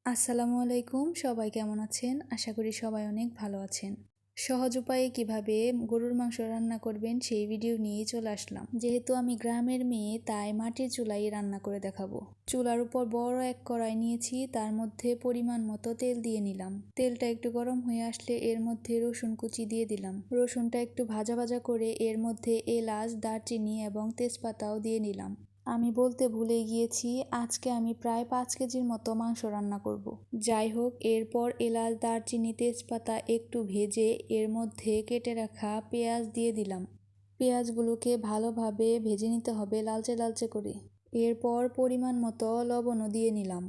আসসালামু আলাইকুম। সবাই কেমন আছেন? আশা করি সবাই অনেক ভালো আছেন। সহজ উপায়ে কিভাবে গরুর মাংস রান্না করবেন সেই ভিডিও নিয়েই চলে আসলাম। যেহেতু আমি গ্রামের মেয়ে তাই মাটির চুলায় রান্না করে দেখাবো। চুলার উপর বড় এক কড়াই নিয়েছি, তার মধ্যে পরিমাণ মতো তেল দিয়ে নিলাম। তেলটা একটু গরম হয়ে আসলে এর মধ্যে রসুন কুচি দিয়ে দিলাম। রসুনটা একটু ভাজা ভাজা করে এর মধ্যে এলাচ, দারচিনি এবং তেজপাতাও দিয়ে নিলাম। আমি বলতে ভুলে গিয়েছি, আজকে আমি প্রায় 5 কেজির মতো মাংস রান্না করব। যাই হোক, এরপর এলাচ, দারচিনি, তেজপাতা একটু ভেজে এর মধ্যে কেটে রাখা পেঁয়াজ দিয়ে দিলাম। পেঁয়াজগুলোকে ভালোভাবে ভেজে নিতে হবে লালচে লালচে করে। এরপর পরিমাণ মতো লবণও দিয়ে নিলাম।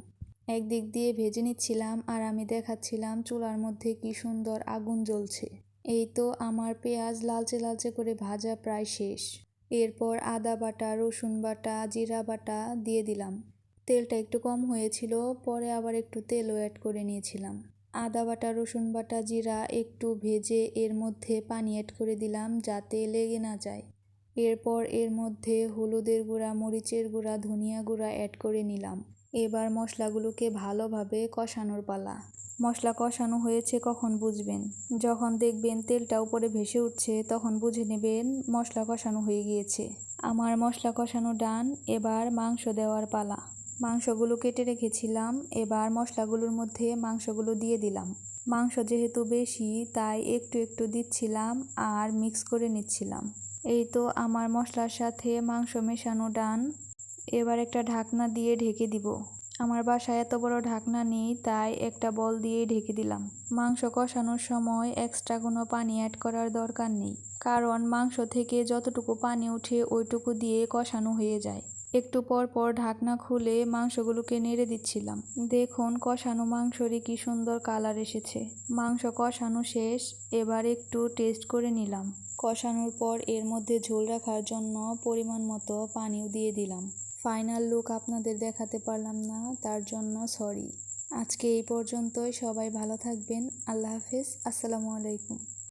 একদিক দিয়ে ভেজে নিচ্ছিলাম আর আমি দেখাচ্ছিলাম চুলার মধ্যে কি সুন্দর আগুন জ্বলছে। এই তো আমার পেঁয়াজ লালচে লালচে করে ভাজা প্রায় শেষ। এরপর আদা বাটা, রসুন বাটা, জিরা বাটা দিয়ে দিলাম। তেলটা একটু কম হয়েছিল, পরে আবার একটু তেলও অ্যাড করে নিয়েছিলাম। আদা বাটা, রসুন বাটা, জিরা একটু ভেজে এর মধ্যে পানি অ্যাড করে দিলাম যাতে লেগে না যায়। এরপর এর মধ্যে হলুদের গুঁড়া, মরিচের গুঁড়া, ধনিয়া গুঁড়া অ্যাড করে নিলাম। এবার মশলাগুলোকে ভালোভাবে কষানোর পালা। মশলা কষানো হয়েছে কখন বুঝবেন? যখন দেখবেন তেলটা উপরে ভেসে উঠছে তখন বুঝে নেবেন মশলা কষানো হয়ে গিয়েছে। আমার মশলা কষানো ডান, এবার মাংস দেওয়ার পালা। মাংসগুলো কেটে রেখেছিলাম, এবার মশলাগুলোর মধ্যে মাংসগুলো দিয়ে দিলাম। মাংস যেহেতু বেশি তাই একটু একটু দিচ্ছিলাম আর মিক্স করে নিচ্ছিলাম। এই তো আমার মশলার সাথে মাংস মেশানো ডান। এবার একটা ঢাকনা দিয়ে ঢেকে দিব। আমার বাসায় এত বড় ঢাকনা নেই তাই একটা বল দিয়ে ঢেকে দিলাম। মাংস কষানোর সময় এক্সট্রা কোনো পানি অ্যাড করার দরকার নেই, কারণ মাংস থেকে যতটুকু পানি উঠে ওইটুকু দিয়ে কষানো হয়ে যায়। একটু পর পর ঢাকনা খুলে মাংসগুলোকে নেড়ে দিচ্ছিলাম। দেখুন কষানো মাংসরই কি সুন্দর কালার এসেছে। মাংস কষানো শেষ, এবার একটু টেস্ট করে নিলাম। কষানোর পর এর মধ্যে ঝোল রাখার জন্য পরিমাণ মতো পানিও দিয়ে দিলাম। ফাইনাল লুক আপনাদের দেখাতে পারলাম না, তার জন্য সরি। আজকে এই পর্যন্তই। সবাই ভালো থাকবেন। আল্লাহ হাফেজ। আসসালামু আলাইকুম।